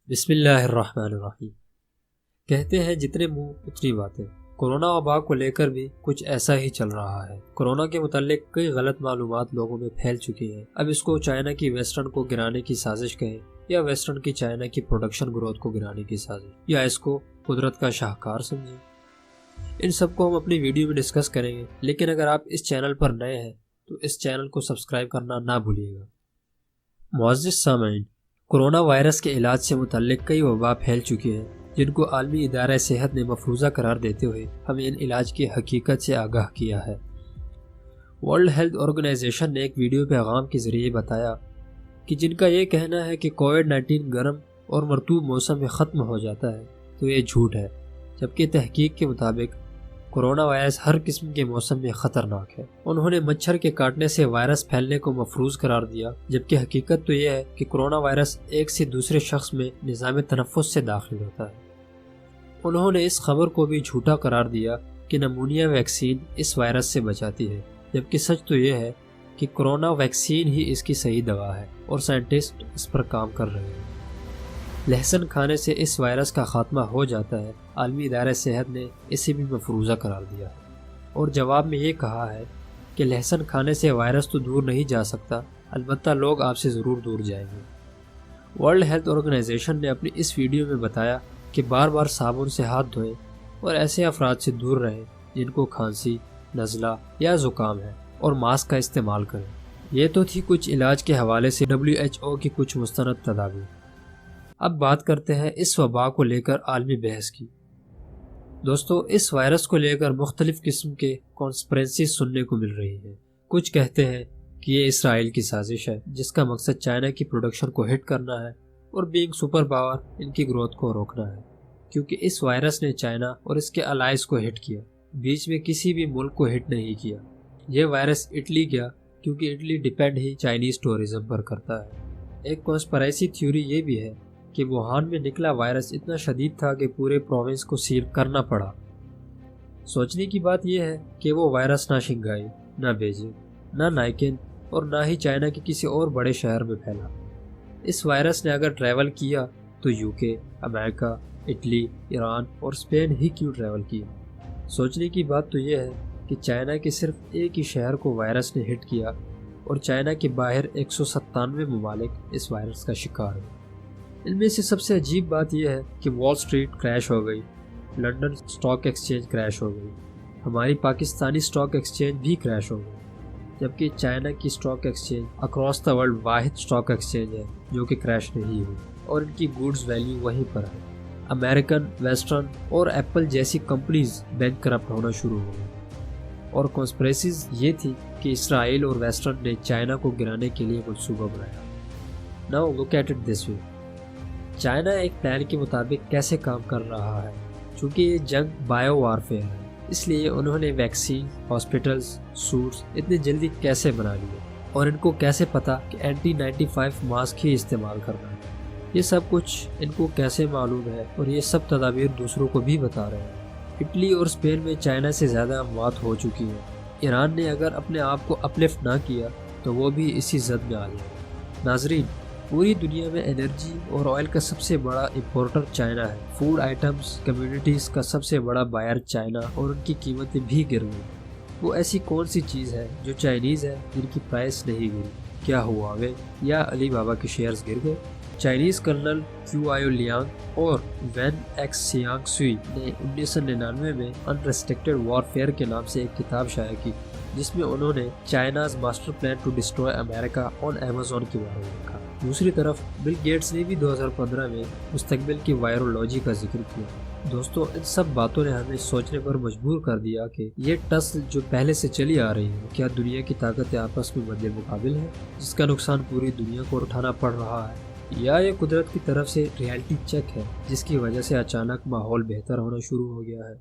بسم اللہ الرحمن الرحیم۔ کہتے ہیں جتنے منہ اتنی باتیں۔ کورونا وبا کو لے کر بھی کچھ ایسا ہی چل رہا ہے۔ کورونا کے متعلق کئی غلط معلومات لوگوں میں پھیل چکی ہیں۔ اب اس کو چائنا کی ویسٹرن کو گرانے کی سازش کہیں یا ویسٹرن کی چائنا کی پروڈکشن گروتھ کو گرانے کی سازش، یا اس کو قدرت کا شاہکار سمجھیں۔ ان سب کو ہم اپنی ویڈیو میں ڈسکس کریں گے، لیکن اگر آپ اس چینل پر نئے ہیں تو اس چینل کو سبسکرائب کرنا نہ بھولیے گا۔ معزز سامعین، کورونا وائرس کے علاج سے متعلق کئی وبا پھیل چکی ہیں جن کو عالمی ادارہ صحت نے مفروضہ قرار دیتے ہوئے ہمیں ان علاج کی حقیقت سے آگاہ کیا ہے۔ ورلڈ ہیلتھ آرگنائزیشن نے ایک ویڈیو پیغام کے ذریعے بتایا کہ جن کا یہ کہنا ہے کہ کووڈ-19 گرم اور مرطوب موسم میں ختم ہو جاتا ہے تو یہ جھوٹ ہے، جبکہ تحقیق کے مطابق کورونا وائرس ہر قسم کے موسم میں خطرناک ہے۔ انہوں نے مچھر کے کاٹنے سے وائرس پھیلنے کو مفروض قرار دیا، جبکہ حقیقت تو یہ ہے کہ کورونا وائرس ایک سے دوسرے شخص میں نظام تنفس سے داخل ہوتا ہے۔ انہوں نے اس خبر کو بھی جھوٹا قرار دیا کہ نمونیا ویکسین اس وائرس سے بچاتی ہے، جبکہ سچ تو یہ ہے کہ کورونا ویکسین ہی اس کی صحیح دوا ہے اور سائنٹسٹ اس پر کام کر رہے ہیں۔ لہسن کھانے سے اس وائرس کا خاتمہ ہو جاتا ہے۔ عالمی ادارہ صحت نے اسے بھی مفروضہ قرار دیا ہے اور جواب میں یہ کہا ہے کہ لہسن کھانے سے وائرس تو دور نہیں جا سکتا، البتہ لوگ آپ سے ضرور دور جائیں گے۔ ورلڈ ہیلتھ آرگنائزیشن نے اپنی اس ویڈیو میں بتایا کہ بار بار صابن سے ہاتھ دھوئیں اور ایسے افراد سے دور رہیں جن کو کھانسی، نزلہ یا زکام ہے، اور ماسک کا استعمال کریں۔ یہ تو تھی کچھ علاج کے حوالے سے WHO کی کچھ مستند تدابیر۔ اب بات کرتے ہیں اس وبا کو لے کر عالمی بحث کی۔ دوستو، اس وائرس کو لے کر مختلف قسم کے کانسپرینسیز سننے کو مل رہی ہیں۔ کچھ کہتے ہیں کہ یہ اسرائیل کی سازش ہے جس کا مقصد چائنا کی پروڈکشن کو ہٹ کرنا ہے اور بینگ سپر پاور ان کی گروتھ کو روکنا ہے، کیونکہ اس وائرس نے چائنا اور اس کے الائز کو ہٹ کیا، بیچ میں کسی بھی ملک کو ہٹ نہیں کیا۔ یہ وائرس اٹلی گیا کیونکہ اٹلی ڈیپینڈ ہی چائنیز ٹورزم پر کرتا ہے۔ ایک کانسپریسی تھیوری یہ بھی ہے کہ ووہان میں نکلا وائرس اتنا شدید تھا کہ پورے پروونس کو سیل کرنا پڑا۔ سوچنے کی بات یہ ہے کہ وہ وائرس نہ شنگھائی، نہ بیجنگ، نہ نائکن اور نہ ہی چائنا کے کسی اور بڑے شہر میں پھیلا۔ اس وائرس نے اگر ٹریول کیا تو UK، امریکہ، اٹلی، ایران اور اسپین ہی کیوں ٹریول کیا؟ سوچنے کی بات تو یہ ہے کہ چائنا کے صرف ایک ہی شہر کو وائرس نے ہٹ کیا اور چائنا کے باہر 197 ممالک اس وائرس کا شکار ہوئے۔ ان میں سے سب سے عجیب بات یہ ہے کہ وال سٹریٹ کریش ہو گئی، لنڈن سٹاک ایکسچینج کریش ہو گئی، ہماری پاکستانی سٹاک ایکسچینج بھی کریش ہو گئی، جبکہ چائنا کی stock exchange across the world واحد سٹاک ایکسچینج ہے جو کہ کریش نہیں ہوئی اور ان کی گوڈز ویلیو وہیں پر ہے۔ امریکن، ویسٹرن اور ایپل جیسی کمپنیز بینک کرپٹ ہونا شروع ہو گئی، اور کانسپریسیز یہ تھی کہ اسرائیل اور ویسٹرن نے چائنا کو گرانے کے لیے منصوبہ بنایا۔ Now look at it this way, China ایک پلان کے مطابق کیسے کام کر رہا ہے؟ چونکہ یہ جنگ بائیو وارفیئر ہے، اس لیے انہوں نے ویکسین، ہاسپٹلز، سوٹس اتنی جلدی کیسے بنا لیے، اور ان کو کیسے پتا کہ N95 ماسک ہی استعمال کرنا ہے؟ یہ سب کچھ ان کو کیسے معلوم ہے، اور یہ سب تدابیر دوسروں کو بھی بتا رہے ہیں۔ اٹلی اور اسپین میں چائنا سے زیادہ اموات ہو چکی ہیں۔ ایران نے اگر اپنے آپ کو اپلفٹ نہ کیا تو وہ بھی اسی زد میں آ جائے۔ ناظرین، پوری دنیا میں انرجی اور آئل کا سب سے بڑا امپورٹر چائنا ہے۔ فوڈ آئٹمز کمیونٹیز کا سب سے بڑا بائر چائنا، اور ان کی قیمتیں بھی گر گئی۔ وہ ایسی کون سی چیز ہے جو چائنیز ہے جن کی پرائس نہیں گری؟ کیا ہواوے یا علی بابا کے شیئرز گر گئے؟ چائنیز کرنل کیو لیانگ اور وین ایکس سیانگ سوئی نے 1999 میں انریسٹرکٹڈ وارفیئر کے نام سے ایک کتاب شائع کی، جس میں انہوں نے China's master plan to destroy America on Amazon کے بارے میں لکھا۔ دوسری طرف بل گیٹس نے بھی 2015 میں مستقبل کی وائرولوجی کا ذکر کیا۔ دوستو، ان سب باتوں نے ہمیں سوچنے پر مجبور کر دیا کہ یہ ٹسل جو پہلے سے چلی آ رہی ہے، کیا دنیا کی طاقتیں آپس میں مد مقابل ہیں جس کا نقصان پوری دنیا کو اٹھانا پڑ رہا ہے، یا یہ قدرت کی طرف سے ریالٹی چیک ہے جس کی وجہ سے اچانک ماحول بہتر ہونا شروع ہو گیا ہے؟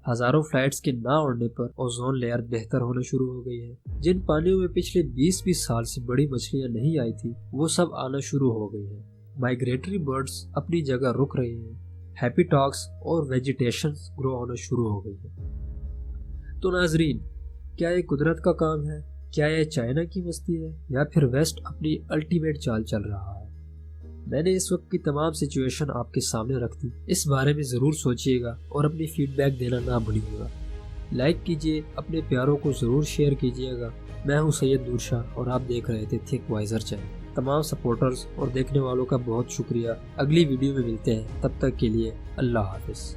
ہزاروں فلائٹس کے نہ اڑنے پر اوزون لیئر بہتر ہونا شروع ہو گئی ہے۔ جن پانیوں میں پچھلے 20 سال سے بڑی مچھلیاں نہیں آئی تھی وہ سب آنا شروع ہو گئی ہیں۔ مائیگریٹری برڈز اپنی جگہ رک رہی ہیں، ہیپی ٹاکس اور ویجیٹیشن گرو ہونا شروع ہو گئی ہے۔ تو ناظرین، کیا یہ قدرت کا کام ہے؟ کیا یہ چائنا کی مستی ہے، یا پھر ویسٹ اپنی الٹیمیٹ چال چل رہا ہے؟ میں نے اس وقت کی تمام سچویشن آپ کے سامنے رکھ دی، اس بارے میں ضرور سوچیے گا اور اپنی فیڈ بیک دینا نہ بھولیے گا۔ لائک کیجیے، اپنے پیاروں کو ضرور شیئر کیجیے گا۔ میں ہوں سید نور شاہ اور آپ دیکھ رہے تھے تھک وائزر چینل۔ تمام سپورٹرز اور دیکھنے والوں کا بہت شکریہ۔ اگلی ویڈیو میں ملتے ہیں، تب تک کے لیے اللہ حافظ۔